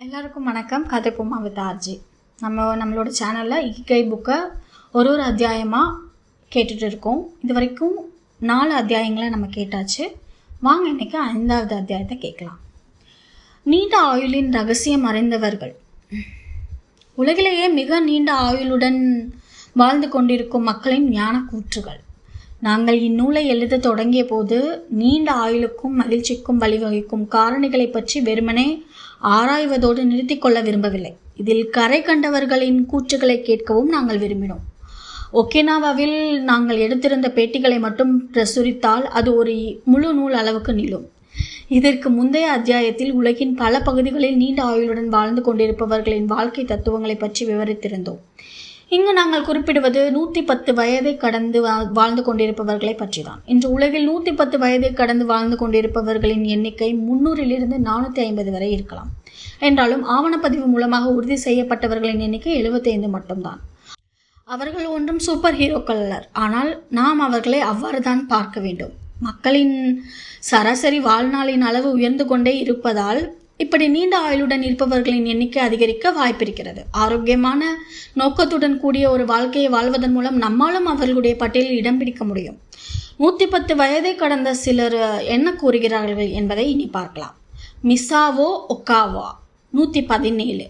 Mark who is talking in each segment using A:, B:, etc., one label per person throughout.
A: எல்லாருக்கும் வணக்கம். கதைப்போமா with RJ. நம்மளோட சேனலில் இக்கிகை புக்கை ஒரு அத்தியாயமாக கேட்டுட்டு இருக்கோம். இது வரைக்கும் 4 அத்தியாயங்களை நம்ம கேட்டாச்சு. வாங்க இன்றைக்கி 5வது அத்தியாயத்தை கேட்கலாம். நீண்ட ஆயுளின் ரகசியம் அறிந்தவர்கள். உலகிலேயே மிக நீண்ட ஆயுளுடன் வாழ்ந்து கொண்டிருக்கும் மக்களின் ஞான கூற்றுகள். நாங்கள் இந்நூலை எழுத தொடங்கிய போது நீண்ட ஆயுளுக்கும் மகிழ்ச்சிக்கும் வழிவகுக்கும் காரணிகளை பற்றி வெறுமனே ஆராய்வதோடு நிறுத்தி கொள்ள விரும்பவில்லை. இதில் கரை கண்டவர்களின் கூற்றுகளை கேட்கவும் நாங்கள் விரும்பினோம். ஒகினாவாவில் நாங்கள் எடுத்திருந்த பேட்டிகளை மட்டும் பிரசுரித்தால் அது ஒரு முழு நூல் அளவுக்கு நீளும். இதற்கு முந்தைய அத்தியாயத்தில் உலகின் பல பகுதிகளில் நீண்ட ஆயுளுடன் வாழ்ந்து கொண்டிருப்பவர்களின் வாழ்க்கை தத்துவங்களை பற்றி விவரித்திருந்தோம். இங்கு நாங்கள் குறிப்பிடுவது 110 வயதை கடந்து வாழ்ந்து கொண்டிருப்பவர்களை பற்றி தான். இன்று உலகில் 110 வயதை கடந்து வாழ்ந்து கொண்டிருப்பவர்களின் எண்ணிக்கை 300 450 வரை இருக்கலாம். என்றாலும் ஆவணப்பதிவு மூலமாக உறுதி செய்யப்பட்டவர்களின் எண்ணிக்கை 75 மட்டும்தான். அவர்கள் ஒன்றும் சூப்பர் ஹீரோக்கள் அல்லர். ஆனால் நாம் அவர்களை அவ்வாறு தான் பார்க்க வேண்டும். மக்களின் சராசரி வாழ்நாளின் அளவு உயர்ந்து கொண்டே இருப்பதால் இப்படி நீண்ட ஆயுளுடன் இருப்பவர்களின் எண்ணிக்கை அதிகரிக்க வாய்ப்பிருக்கிறது. ஆரோக்கியமான நோக்கத்துடன் கூடிய ஒரு வாழ்க்கையை வாழ்வதன் மூலம் நம்மாலும் அவர்களுடைய பட்டியலில் இடம் பிடிக்க முடியும். 110 வயதை கடந்த சிலர் என்ன கூறுகிறார்கள் என்பதை இனி பார்க்கலாம். மிசாவோ ஒகாவா 117.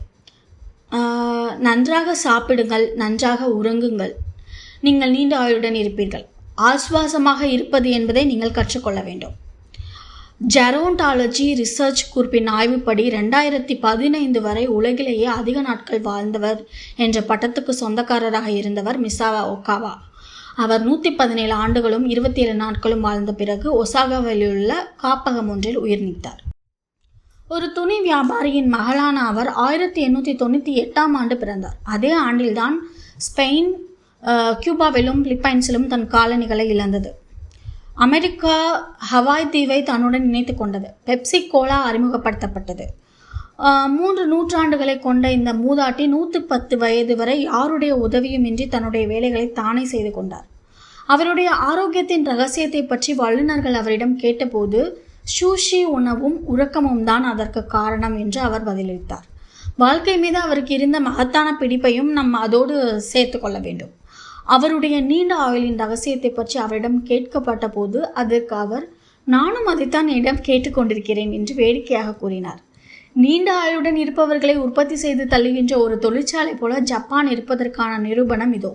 A: நன்றாக சாப்பிடுங்கள், நன்றாக உறங்குங்கள், நீங்கள் நீண்ட ஆயுளுடன் இருப்பீர்கள். ஆஸ்வாசமாக இருப்பது என்பதை நீங்கள் கற்றுக்கொள்ள வேண்டும். ஜெரோன்டாலஜி ரிசர்ச் குறிப்பின் ஆய்வுப்படி 2015 வரை உலகிலேயே அதிக நாட்கள் வாழ்ந்தவர் என்ற பட்டத்துக்கு சொந்தக்காரராக இருந்தவர் மிசாவா ஒகாவா. அவர் 117 ஆண்டுகளும் 27 நாட்களும் வாழ்ந்த பிறகு ஒசாகாவில் உள்ள காப்பகம் ஒன்றில் உயிர் நீத்தார். ஒரு துணி வியாபாரியின் மகளான அவர் 1898ஆம் ஆண்டு பிறந்தார். அதே ஆண்டில்தான் ஸ்பெயின் கியூபாவிலும் பிலிப்பைன்ஸிலும் தன் காலனிகளை இழந்தது. அமெரிக்கா ஹவாய் தீவை தன்னுடன் இணைத்து கொண்டது. பெப்சி கோலா அறிமுகப்படுத்தப்பட்டது. 3 நூற்றாண்டுகளை கொண்ட இந்த மூதாட்டி 110 வயது வரை யாருடைய உதவியுமின்றி தன்னுடைய வேலைகளை தானே செய்து கொண்டார். அவருடைய ஆரோக்கியத்தின் ரகசியத்தை பற்றி வல்லுநர்கள் அவரிடம் கேட்டபோது சூஷி உணவும் உறக்கமும் தான் அதற்கு காரணம் என்று அவர் பதிலளித்தார். வாழ்க்கை மீது அவருக்கு இருந்த மகத்தான பிடிப்பையும் நாம் அதோடு சேர்த்து கொள்ள வேண்டும். அவருடைய நீண்ட ஆயுளின் ரகசியத்தை பற்றி அவரிடம் கேட்கப்பட்ட போது அதற்கு அவர், நானும் அதைத்தான் என்னிடம் கேட்டுக்கொண்டிருக்கிறேன் என்று வேடிக்கையாக கூறினார். நீண்ட ஆயுளுடன் இருப்பவர்களை உற்பத்தி செய்து தள்ளுகின்ற ஒரு தொழிற்சாலை போல ஜப்பான் இருப்பதற்கான நிரூபணம் இதோ.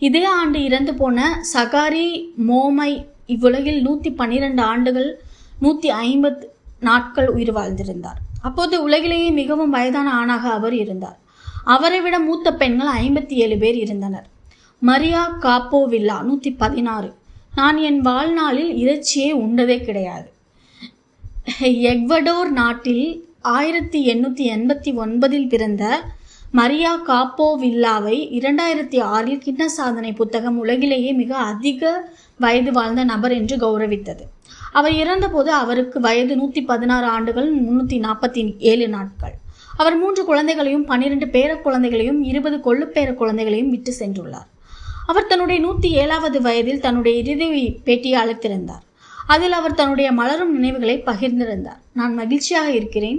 A: இதே ஆண்டு இறந்து போன சகாரி மோமை இவ்வுலகில் 112 ஆண்டுகள் 150 நாட்கள் உயிர் வாழ்ந்திருந்தார். அப்போது உலகிலேயே மிகவும் வயதான ஆணாக அவர் இருந்தார். அவரை விட மூத்த பெண்கள் 57 பேர் இருந்தனர். மரியா காப்போவில்லா 116. நான் என் வாழ்நாளில் இறைச்சியை உண்டதே கிடையாது. எக்வடோர் நாட்டில் 1889 பிறந்த மரியா காப்போவில்லாவை 2006 கின்ன சாதனை புத்தகம் உலகிலேயே மிக அதிக வயது வாழ்ந்த நபர் என்று கௌரவித்தது. அவர் இறந்தபோது அவருக்கு வயது 116 ஆண்டுகள் 347 நாட்கள். அவர் 3 குழந்தைகளையும் 12 பேர குழந்தைகளையும் 20 கொள்ளுப்பேர குழந்தைகளையும் விட்டு சென்றுள்ளார். அவர் தன்னுடைய 107வது வயதில் தன்னுடைய இறுதி பேட்டியை அளித்திருந்தார். அதில் அவர் தன்னுடைய மலரும் நினைவுகளை பகிர்ந்திருந்தார். நான் மகிழ்ச்சியாக இருக்கிறேன்.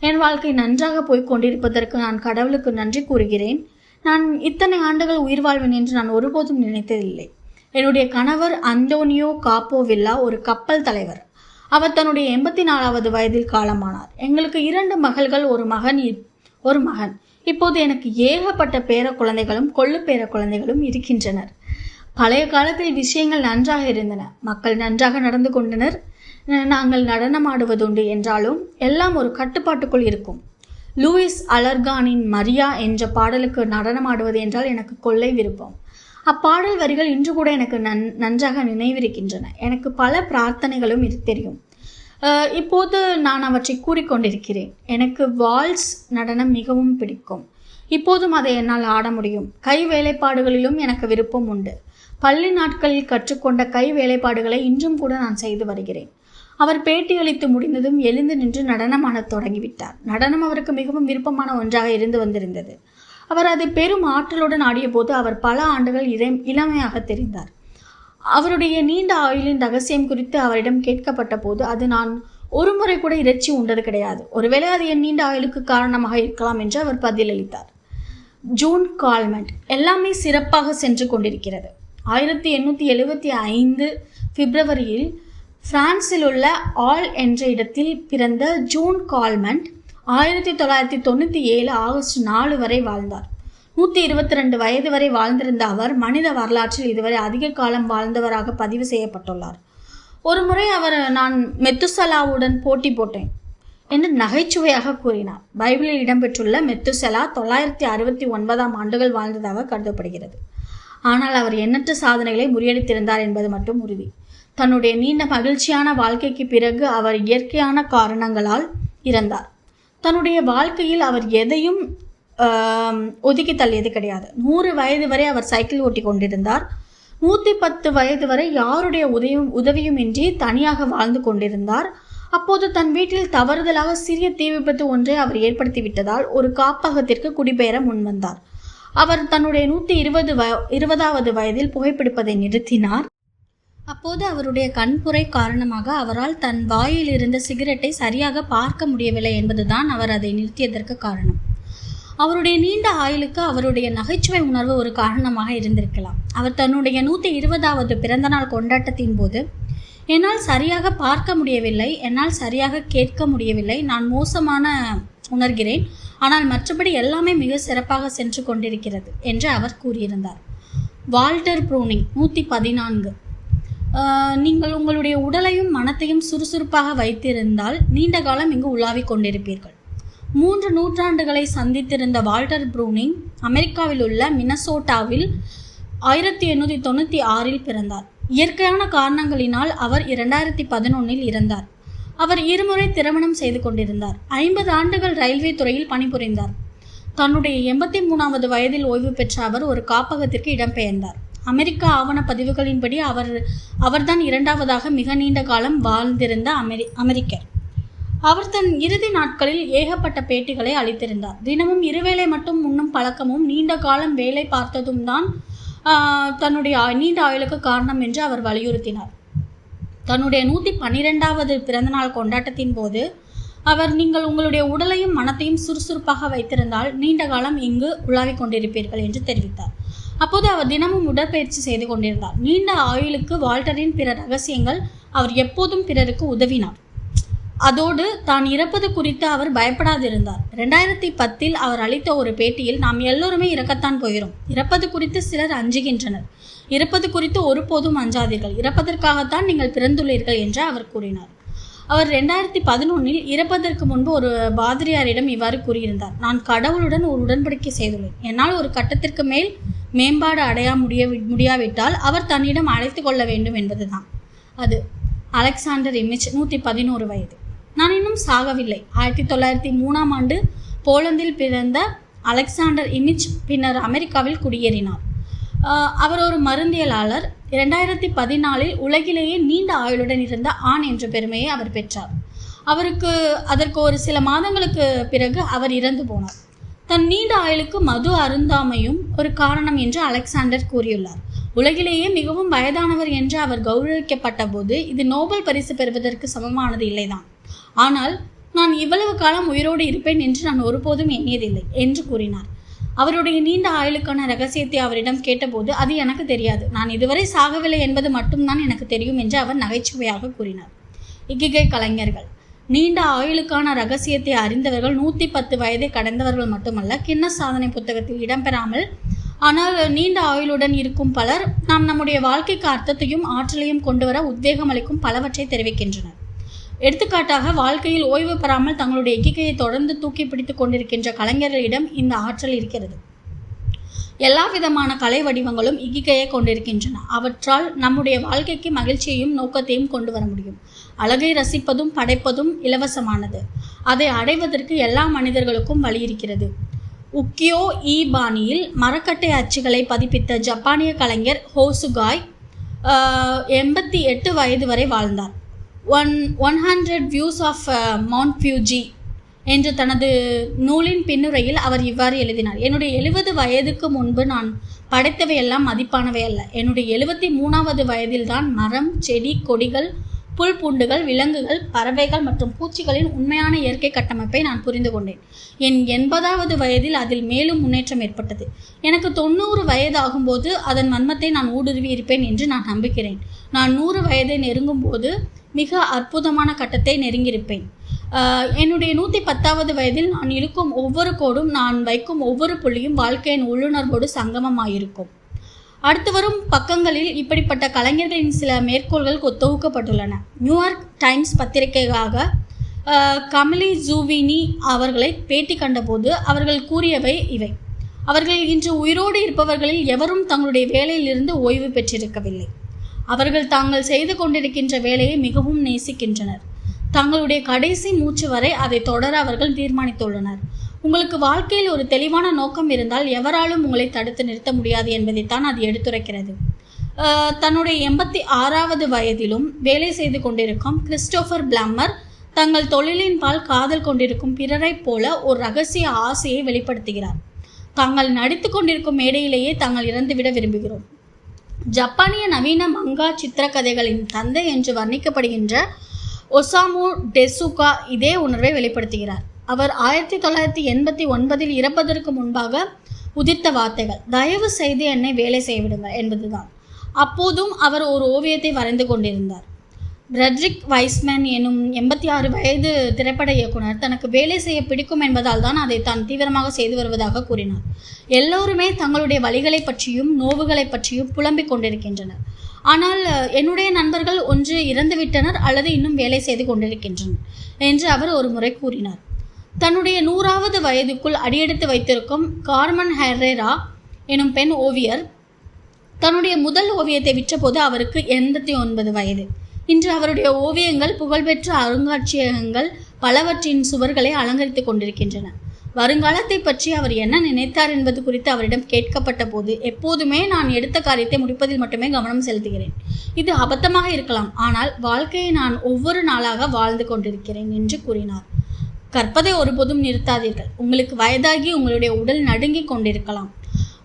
A: என் வாழ்க்கை நன்றாக போய்க் கொண்டிருப்பதற்கு நான் கடவுளுக்கு நன்றி கூறுகிறேன். நான் இத்தனை ஆண்டுகள் உயிர் வாழ்வேன் என்று நான் ஒருபோதும் நினைத்ததில்லை. என்னுடைய கணவர் அந்தோனியோ காப்போவில்லா ஒரு கப்பல் தலைவர். அவர் தன்னுடைய 84வது வயதில் காலமானார். எங்களுக்கு 2 மகள்கள், ஒரு மகன். இப்போது எனக்கு ஏகப்பட்ட பேர குழந்தைகளும் கொள்ளு பேர குழந்தைகளும் இருக்கின்றனர். பழைய காலத்தில் விஷயங்கள் நன்றாக இருந்தன. மக்கள் நன்றாக நடந்து கொண்டனர். நாங்கள் நடனமாடுவதுண்டு. என்றாலும் எல்லாம் ஒரு கட்டுப்பாட்டுக்குள் இருக்கும். லூயிஸ் அலர்கானின் மரியா என்ற பாடலுக்கு நடனமாடுவது என்றால் எனக்கு கொள்ளை விருப்பம். அப்பாடல் வரிகள் இன்று கூட எனக்கு நன்றாக நினைவிருக்கின்றன. எனக்கு பல பிரார்த்தனைகளும் தெரியும். இப்போது நான் அவற்றை கூறிக்கொண்டிருக்கிறேன். எனக்கு வால்ஸ் நடனம் மிகவும் பிடிக்கும். இப்போதும் அதை என்னால் ஆட முடியும். கை வேலைப்பாடுகளிலும் எனக்கு விருப்பம் உண்டு. பள்ளி நாட்களில் கற்றுக்கொண்ட கை வேலைப்பாடுகளை இன்றும் கூட நான் செய்து வருகிறேன். அவர் பேட்டியளித்து முடிந்ததும் எழுந்து நின்று நடனமாடத் தொடங்கிவிட்டார். நடனம் அவருக்கு மிகவும் விருப்பமான ஒன்றாக இருந்து வந்திருந்தது. அவர் அதை பெரும் ஆற்றலுடன் ஆடிய போது அவர் பல ஆண்டுகள் இளமையாக தெரிந்தார். அவருடைய நீண்ட ஆயுளின் ரகசியம் குறித்து அவரிடம் கேட்கப்பட்ட போது அது நான் ஒரு முறை கூட இறைச்சி உண்டது கிடையாது. ஒருவேளை அது என் நீண்ட ஆயுளுக்கு காரணமாக இருக்கலாம் என்று அவர் பதிலளித்தார். June Calment. எல்லாமே சிறப்பாக சென்று கொண்டிருக்கிறது. 1875 பிப்ரவரியில் பிரான்சில் உள்ள ஆல் என்ற இடத்தில் பிறந்த ஜூன் கால்மெண்ட் 1997 ஆகஸ்ட் 4 வரை வாழ்ந்தார். 122 வயது வரை வாழ்ந்திருந்த அவர் மனித வரலாற்றில் இதுவரை அதிக காலம் வாழ்ந்தவராக பதிவு செய்யப்பட்டுள்ளார். ஒரு முறை அவர், நான் மெத்துசலாவுடன் போட்டி போட்டேன் என்று நகைச்சுவையாக கூறினார். பைபிளில் இடம்பெற்றுள்ள மெத்துசலா 969 ஆண்டுகள் வாழ்ந்ததாக கருதப்படுகிறது. ஆனால் அவர் எண்ணற்ற சாதனைகளை முறியடித்திருந்தார் என்பது மட்டும் உறுதி. தன்னுடைய நீண்ட மகிழ்ச்சியான வாழ்க்கைக்கு பிறகு அவர் இயற்கையான காரணங்களால் இறந்தார். தன்னுடைய வாழ்க்கையில் அவர் எதையும் ஒதுக்கி தள்ளியது கிடையாது. 100 வயது வரை அவர் சைக்கிள் ஓட்டி கொண்டிருந்தார். 110 வயது வரை யாருடைய உதவியும் இன்றி தனியாக வாழ்ந்து கொண்டிருந்தார். அப்போது தன் வீட்டில் தவறுதலாக சிறிய தீ விபத்து ஒன்றை அவர் ஏற்படுத்திவிட்டதால் ஒரு காப்பகத்திற்கு குடிபெயர முன்வந்தார். அவர் தன்னுடைய 120வது வயதில் புகைப்பிடிப்பதை நிறுத்தினார். அப்போது அவருடைய கண்புரை காரணமாக அவரால் தன் வாயில் இருந்த சிகரெட்டை சரியாக பார்க்க முடியவில்லை என்பதுதான் அவர் அதை நிறுத்தியதற்கு காரணம். அவருடைய நீண்ட ஆயுளுக்கு அவருடைய நகைச்சுவை உணர்வு ஒரு காரணமாக இருந்திருக்கலாம். அவர் தன்னுடைய 120வது பிறந்தநாள் கொண்டாட்டத்தின் போது, என்னால் சரியாக பார்க்க முடியவில்லை, என்னால் சரியாக கேட்க முடியவில்லை, நான் மோசமான உணர்கிறேன், ஆனால் மற்றபடி எல்லாமே மிக சிறப்பாக சென்று கொண்டிருக்கிறது என்று அவர் கூறியிருந்தார். Walter pruning. 114. நீங்கள் உங்களுடைய உடலையும் மனத்தையும் சுறுசுறுப்பாக வைத்திருந்தால் நீண்ட காலம் இங்கு உலாவிக் கொண்டிருப்பீர்கள். 3 நூற்றாண்டுகளை சந்தித்திருந்த வால்டர் ப்ரூனிங் அமெரிக்காவில் உள்ள மினசோட்டாவில் 1896 பிறந்தார். இயற்கையான காரணங்களினால் அவர் 2011 இறந்தார். அவர் 2 முறை திருமணம் செய்து கொண்டிருந்தார். 50 ஆண்டுகள் ரயில்வே துறையில் பணிபுரிந்தார். தன்னுடைய 83வது வயதில் ஓய்வு பெற்ற அவர் ஒரு காப்பகத்திற்கு இடம்பெயர்ந்தார். அமெரிக்க ஆவண பதிவுகளின்படி அவர்தான் 2வதாக மிக நீண்ட காலம் வாழ்ந்திருந்த அமெரிக்கர். அவர் தன் இறுதி நாட்களில் ஏகப்பட்ட பேட்டிகளை அளித்திருந்தார். தினமும் 2 வேளை மட்டும் உண்ணும் பழக்கமும் நீண்ட காலம் வேலை பார்த்ததும் தான் தன்னுடைய நீண்ட ஆயுளுக்கு காரணம் என்று அவர் வலியுறுத்தினார். தன்னுடைய 112வது பிறந்தநாள் கொண்டாட்டத்தின் போது அவர், நீங்கள் உங்களுடைய உடலையும் மனத்தையும் சுறுசுறுப்பாக வைத்திருந்தால் நீண்ட காலம் இங்கு உலாவிக் கொண்டிருப்பீர்கள் என்று தெரிவித்தார். அப்போது அவர் தினமும் உடற்பயிற்சி செய்து கொண்டிருந்தார். நீண்ட ஆயுளுக்கு வால்டரின் பிற ரகசியங்கள்: அவர் எப்போதும் பிறருக்கு உதவினார். அதோடு தான் இறப்பது குறித்து அவர் பயப்படாதிருந்தார். 2010 அவர் அளித்த ஒரு பேட்டியில், நாம் எல்லோருமே இறக்கத்தான் போகிறோம். இறப்பது குறித்து சிலர் அஞ்சுகின்றனர். இறப்பது குறித்து ஒருபோதும் அஞ்சாதீர்கள். இறப்பதற்காகத்தான் நீங்கள் பிறந்துள்ளீர்கள் என்று அவர் கூறினார். அவர் 2011 இறப்பதற்கு முன்பு ஒரு பாதிரியாரிடம் இவ்வாறு கூறியிருந்தார்: நான் கடவுளுடன் ஒரு உடன்படிக்கை செய்துள்ளேன். என்னால் ஒரு கட்டத்திற்கு மேல் மேம்பாடு அடைய முடியாவிட்டால் அவர் தன்னிடம் அழைத்து கொள்ள வேண்டும் என்பதுதான் அது. அலெக்சாண்டர் இமிச். 111 வயது. நான் இன்னும் சாகவில்லை. 1903 ஆண்டு போலந்தில் பிறந்த அலெக்சாண்டர் இமிச் பின்னர் அமெரிக்காவில் குடியேறினார். அவர் ஒரு மருந்தியலாளர். 2014 உலகிலேயே நீண்ட ஆயுளுடன் இருந்த ஆண் என்ற பெருமையை அவர் பெற்றார். அதற்கு ஒரு சில மாதங்களுக்கு பிறகு அவர் இறந்து போனார். தன் நீண்ட ஆயுளுக்கு மது அருந்தாமையும் ஒரு காரணம் என்று அலெக்சாண்டர் கூறியுள்ளார். உலகிலேயே மிகவும் வயதானவர் என்று அவர் கௌரவிக்கப்பட்ட போது இது நோபல் பரிசு பெறுவதற்கு சமமானது இல்லைதான். ஆனால் நான் இவ்வளவு காலம் உயிரோடு இருப்பேன் என்று நான் ஒருபோதும் எண்ணியதில்லை என்று கூறினார். அவருடைய நீண்ட ஆயுளுக்கான ரகசியத்தை அவரிடம் கேட்டபோது, அது எனக்கு தெரியாது, நான் இதுவரை சாகவில்லை என்பது மட்டும்தான் எனக்கு தெரியும் என்று அவர் நகைச்சுவையாக கூறினார். இக்கிகை கலைஞர்கள். நீண்ட ஆயுளுக்கான ரகசியத்தை அறிந்தவர்கள் 110 வயதை கடந்தவர்கள் மட்டுமல்ல, கின்னஸ் சாதனை புத்தகத்தில் இடம்பெறாமல் ஆனால் நீண்ட ஆயுளுடன் இருக்கும் பலர் நாம் நம்முடைய வாழ்க்கைக்கு அர்த்தத்தையும் ஆற்றலையும் கொண்டு வர உத்வேகம் அளிக்கும் பலவற்றை தெரிவிக்கின்றனர். எடுத்துக்காட்டாக, வாழ்க்கையில் ஓய்வு பெறாமல் தங்களுடைய இக்கிகையை தொடர்ந்து தூக்கி பிடித்துக் கொண்டிருக்கின்ற கலைஞர்களிடம் இந்த ஆற்றல் இருக்கிறது. எல்லா விதமான கலை வடிவங்களும் இக்கிகையை கொண்டிருக்கின்றன. அவற்றால் நம்முடைய வாழ்க்கைக்கு மகிழ்ச்சியையும் நோக்கத்தையும் கொண்டு வர முடியும். அழகை ரசிப்பதும் படைப்பதும் இலவசமானது. அதை அடைவதற்கு எல்லா மனிதர்களுக்கும் வழி இருக்கிறது. உக்கியோ ஈ பாணியில் மரக்கட்டை அச்சுகளை பதிப்பித்த ஜப்பானிய கலைஞர் ஹோசுகாய் 88 வயது வரை வாழ்ந்தார். 100 வியூஸ் ஆஃப் மவுண்ட் ஃபியூஜி என்ற தனது நூலின் பின்னுரையில் அவர் இவ்வாறு எழுதினார்: என்னுடைய 70 வயதுக்கு முன்பு நான் படைத்தவை எல்லாம் மதிப்பானவை அல்ல. என்னுடைய 73வது வயதில்தான் மரம், செடி, கொடிகள், புல் பூண்டுகள், விலங்குகள், பறவைகள் மற்றும் பூச்சிகளின் உண்மையான இயற்கை கட்டமைப்பை நான் புரிந்து கொண்டேன். என் 80வது வயதில் அதில் மேலும் முன்னேற்றம் ஏற்பட்டது. எனக்கு 90 வயதாகும்போது அதன் மர்மத்தை நான் ஊடுருவி இருப்பேன் என்று நான் நம்புகிறேன். நான் 100 வயதை நெருங்கும் போது மிக அற்புதமான கட்டத்தை நெருங்கியிருப்பேன். என்னுடைய 110வது வயதில் நான் இழுக்கும் ஒவ்வொரு கோடும், நான் வைக்கும் ஒவ்வொரு புள்ளியும் வாழ்க்கையின் உள்ளுணர்வோடு சங்கமமாயிருக்கும். அடுத்து வரும் பக்கங்களில் இப்படிப்பட்ட கலைஞர்களின் சில மேற்கோள்கள் தொகுக்கப்பட்டுள்ளன. நியூயார்க் டைம்ஸ் பத்திரிகைக்காக கமலி ஜூவினி அவர்களை பேட்டி கண்டபோது அவர்கள் கூறியவை இவை: அவர்கள் இன்று உயிரோடு இருப்பவர்களில் எவரும் தங்களுடைய வேலையிலிருந்து ஓய்வு பெற்றிருக்கவில்லை. அவர்கள் தாங்கள் செய்து கொண்டிருக்கின்ற வேலையை மிகவும் நேசிக்கின்றனர். தங்களுடைய கடைசி மூச்சு வரை அதை தொடர அவர்கள் தீர்மானித்துள்ளனர். உங்களுக்கு வாழ்க்கையில் ஒரு தெளிவான நோக்கம் இருந்தால் எவராலும் உங்களை தடுத்து நிறுத்த முடியாது என்பதைத்தான் அது எடுத்துரைக்கிறது. தன்னுடைய 86வது வயதிலும் வேலை செய்து கொண்டிருக்கும் கிறிஸ்டோபர் பிளம்மர் தங்கள் தொழிலின் பால் காதல் கொண்டிருக்கும் பிறரைப் போல ஒரு இரகசிய ஆசையை வெளிப்படுத்துகிறார். தாங்கள் நடித்து கொண்டிருக்கும் மேடையிலேயே தாங்கள் இறந்துவிட விரும்புகிறோம். ஜப்பானிய நவீன மங்கா சித்திரக்கதைகளின் தந்தை என்று வர்ணிக்கப்படுகின்ற ஒசாமு டெசுகா இதே உணர்வை வெளிப்படுத்துகிறார். அவர் 1989 இறப்பதற்கு முன்பாக உதிர்த்த வார்த்தைகள், தயவு செய்து என்னை வேலை செய்விடுங்கள் என்பதுதான். அப்போதும் அவர் ஒரு ஓவியத்தை வரைந்து கொண்டிருந்தார். ஃப்ரெட்ரிக் வைஸ்மேன் எனும் 86 வயது திரைப்பட இயக்குனர் தனக்கு வேலை செய்ய பிடிக்கும் என்பதால் தான் அதை தான் தீவிரமாக செய்து வருவதாக கூறினார். எல்லோருமே தங்களுடைய வலிகளை பற்றியும் நோவுகளை பற்றியும் புலம்பிக் கொண்டிருக்கின்றனர். ஆனால் என்னுடைய நண்பர்கள் ஒன்று இறந்துவிட்டனர் அல்லது இன்னும் வேலை செய்து கொண்டிருக்கின்றனர் என்று அவர் ஒரு முறை கூறினார். தன்னுடைய 100வது வயதுக்குள் அடியெடுத்து வைத்திருக்கும் கார்மன் ஹெர்ரேரா எனும் பெண் ஓவியர் தன்னுடைய முதல் ஓவியத்தை விற்றபோது அவருக்கு 89 வயது. இன்று அவருடைய ஓவியங்கள் புகழ்பெற்ற அருங்காட்சியகங்கள் பலவற்றின் சுவர்களை அலங்கரித்துக் கொண்டிருக்கின்றன. வருங்காலத்தை பற்றி அவர் என்ன நினைத்தார் என்பது குறித்து அவரிடம் கேட்கப்பட்ட போது, எப்போதுமே நான் எடுத்த காரியத்தை முடிப்பதில் மட்டுமே கவனம் செலுத்துகிறேன். இது அபத்தமாக இருக்கலாம், ஆனால் வாழ்க்கையை நான் ஒவ்வொரு நாளாக வாழ்ந்து கொண்டிருக்கிறேன் என்று கூறினார். கற்பதை ஒருபோதும் நிறுத்தாதீர்கள். உங்களுக்கு வயதாகி உங்களுடைய உடல் நடுங்கிக் கொண்டிருக்கலாம்.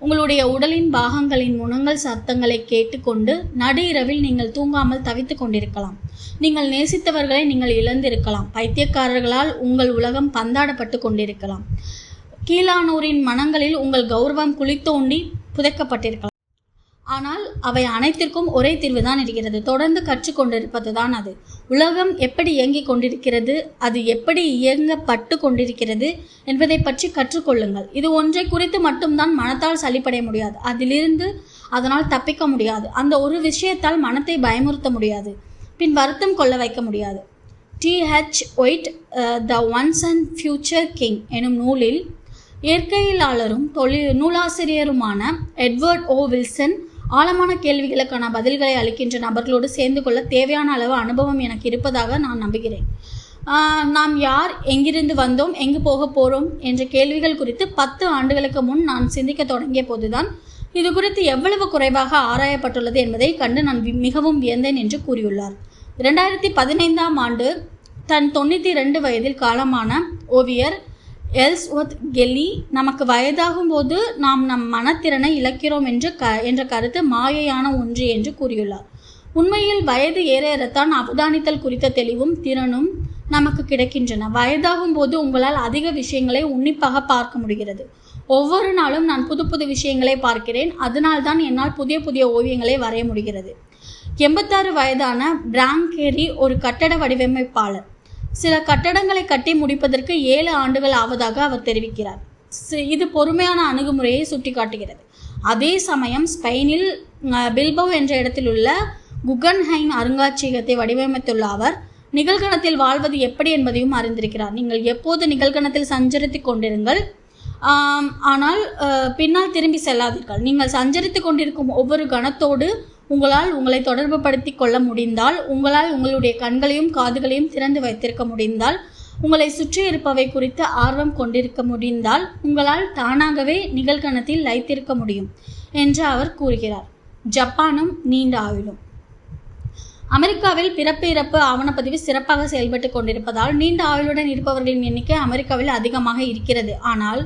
A: உங்களுடைய உடலின் பாகங்களின் முனங்கல் சத்தங்களை கேட்டுக்கொண்டு நடு இரவில் நீங்கள் தூங்காமல் தவித்துக் கொண்டிருக்கலாம். நீங்கள் நேசித்தவர்களை நீங்கள் இழந்திருக்கலாம். பைத்தியக்காரர்களால் உங்கள் உலகம் பந்தாடப்பட்டு கொண்டிருக்கலாம். கீழானோரின் மனங்களில் உங்கள் கௌரவம் குளித்தோண்டி புதைக்கப்பட்டிருக்கலாம். ஆனால் அவை அனைத்திற்கும் ஒரே தீர்வுதான் இருக்கிறது. தொடர்ந்து கற்றுக்கொண்டிருப்பதுதான் அது. உலகம் எப்படி இயங்கிக் கொண்டிருக்கிறது, அது எப்படி இயங்கப்பட்டு கொண்டிருக்கிறது என்பதை பற்றி கற்றுக்கொள்ளுங்கள். இது ஒன்றை குறித்து மட்டும்தான் மனத்தால் சலிப்படைய முடியாது. அதிலிருந்து அதனால் தப்பிக்க முடியாது. அந்த ஒரு விஷயத்தால் மனத்தை பயமுறுத்த முடியாது, பின் வருத்தம் கொள்ள வைக்க முடியாது. T.H. White the ones and future king எனும் நூலில் இயற்கையியலாளரும் நூலாசிரியருமான எட்வர்ட் ஓ வில்சன் ஆழமான கேள்விகளுக்கான பதில்களை அளிக்கின்ற நபர்களோடு சேர்ந்து கொள்ள தேவையான அளவு அனுபவம் எனக்கு இருப்பதாக நான் நம்புகிறேன். நாம் யார், எங்கிருந்து வந்தோம், எங்கு போக போகிறோம் என்ற கேள்விகள் குறித்து 10 ஆண்டுகளுக்கு முன் நான் சிந்திக்க தொடங்கிய போதுதான் இது குறித்து எவ்வளவு குறைவாக ஆராயப்பட்டுள்ளது என்பதை கண்டு நான் மிகவும் வியந்தேன் என்று கூறியுள்ளார். 2015ஆம் ஆண்டு தன் 92 வயதில் காலமான ஓவியர் எல்ஸ்வொர்த் கெல்லி, நமக்கு வயதாகும் போது நாம் நம் மனத்திறனை இழக்கிறோம் என்ற கருத்து மாயையான ஒன்று என்று கூறியுள்ளார். உண்மையில் வயது ஏற ஏறத்தான் அவதானித்தல் குறித்த தெளிவும் திறனும் நமக்கு கிடைக்கின்றன. வயதாகும் போது உங்களால் அதிக விஷயங்களை உன்னிப்பாக பார்க்க முடிகிறது. ஒவ்வொரு நாளும் நான் புது புது விஷயங்களை பார்க்கிறேன். அதனால்தான் என்னால் புதிய புதிய ஓவியங்களை வரைய முடிகிறது. 86 வயதான பிராங்கேரி ஒரு கட்டட வடிவமைப்பாளர். சில கட்டடங்களை கட்டி முடிப்பதற்கு 7 ஆண்டுகள் ஆவதாக அவர் தெரிவிக்கிறார். இது பொறுமையான அணுகுமுறையை சுட்டிக்காட்டுகிறது. அதே சமயம் ஸ்பெயினில் பில்போ என்ற இடத்தில் உள்ள குகன்ஹைம் அருங்காட்சியகத்தை வடிவமைத்துள்ள அவர் நிகழ்கணத்தில் வாழ்வது எப்படி என்பதையும் அறிந்திருக்கிறார். நீங்கள் எப்போது நிகழ்கணத்தில் சஞ்சரித்து கொண்டிருங்கள், ஆனால் பின்னால் திரும்பி செல்லாதீர்கள். நீங்கள் சஞ்சரித்து கொண்டிருக்கும் ஒவ்வொரு கணத்தோடு உங்களால் உங்களை தொடர்பு படுத்தி கொள்ள முடிந்தால், உங்களால் உங்களுடைய கண்களையும் காதுகளையும் திறந்து வைத்திருக்க முடிந்தால், உங்களை சுற்றி இருப்பவை குறித்து ஆர்வம் கொண்டிருக்க முடிந்தால், உங்களால் தானாகவே நிகழ்கணத்தில் லயித்திருக்க முடியும் என்று அவர் கூறுகிறார். ஜப்பானும் நீண்ட ஆயுளும். அமெரிக்காவில் பிறப்பு இறப்பு ஆவணப்பதிவு சிறப்பாக செயல்பட்டு கொண்டிருப்பதால் நீண்ட ஆயுளுடன் இருப்பவர்களின் எண்ணிக்கை அமெரிக்காவில் அதிகமாக இருக்கிறது. ஆனால்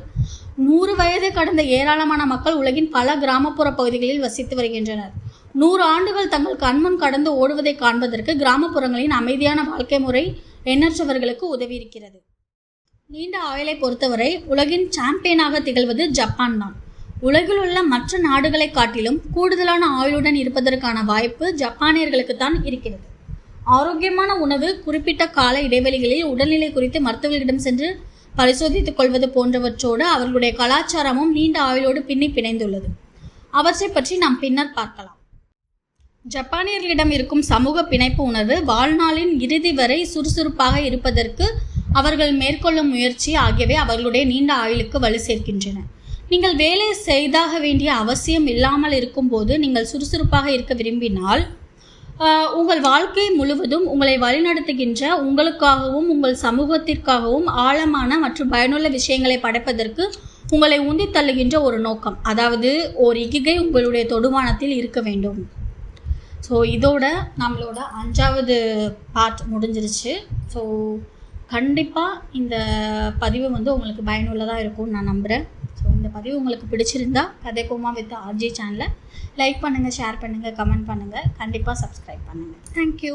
A: 100 வயதை கடந்த ஏராளமான மக்கள் உலகின் பல கிராமப்புற பகுதிகளில் வசித்து வருகின்றனர். 100 ஆண்டுகள் தங்கள் கண்முன் கடந்து ஓடுவதை காண்பதற்கு கிராமப்புறங்களின் அமைதியான வாழ்க்கை முறை எண்ணற்றவர்களுக்கு உதவி இருக்கிறது. நீண்ட ஆயுளை பொறுத்தவரை உலகின் சாம்பியனாக திகழ்வது ஜப்பான் தான். உலகில் உள்ள மற்ற நாடுகளை காட்டிலும் கூடுதலான ஆயுளுடன் இருப்பதற்கான வாய்ப்பு ஜப்பானியர்களுக்கு தான் இருக்கிறது. ஆரோக்கியமான உணவு, குறிப்பிட்ட கால இடைவெளிகளில் உடல்நிலை குறித்து மருத்துவர்களிடம் சென்று பரிசோதித்துக் கொள்வது போன்றவற்றோடு அவர்களுடைய கலாச்சாரமும் நீண்ட ஆயுளோடு பிணைந்துள்ளது. அவற்றை பற்றி நாம் பின்னர் பார்க்கலாம். ஜப்பானியர்களிடம் இருக்கும் சமூக பிணைப்பு உணர்வு, வாழ்நாளின் இறுதி வரை சுறுசுறுப்பாக இருப்பதற்கு அவர்கள் மேற்கொள்ளும் முயற்சி ஆகியவை அவர்களுடைய நீண்ட ஆயுளுக்கு வலு சேர்க்கின்றன. நீங்கள் வேலை செய்தாக வேண்டிய அவசியம் இல்லாமல் இருக்கும்போது நீங்கள் சுறுசுறுப்பாக இருக்க விரும்பினால் உங்கள் வாழ்க்கை முழுவதும் உங்களை வழிநடத்துகின்ற, உங்களுக்காகவும் உங்கள் சமூகத்திற்காகவும் ஆழமான மற்றும் பயனுள்ள விஷயங்களை படைப்பதற்கு உங்களை உந்தி தள்ளுகின்ற ஒரு நோக்கம், அதாவது ஒரு இகிகை உங்களுடைய தொடுவானத்தில் இருக்க வேண்டும். ஸோ இதோட நம்மளோட 5வது பார்ட் முடிஞ்சிருச்சு. ஸோ கண்டிப்பாக இந்த பதிவு உங்களுக்கு பயனுள்ளதாக இருக்கும்னு நான் நம்புகிறேன். ஸோ இந்த பதிவு உங்களுக்கு பிடிச்சிருந்தா கதைக்குமா வித் ஆர்ஜி சேனலை லைக் பண்ணுங்கள், ஷேர் பண்ணுங்கள், கமெண்ட் பண்ணுங்கள், கண்டிப்பாக சப்ஸ்கிரைப் பண்ணுங்கள். தேங்க்யூ.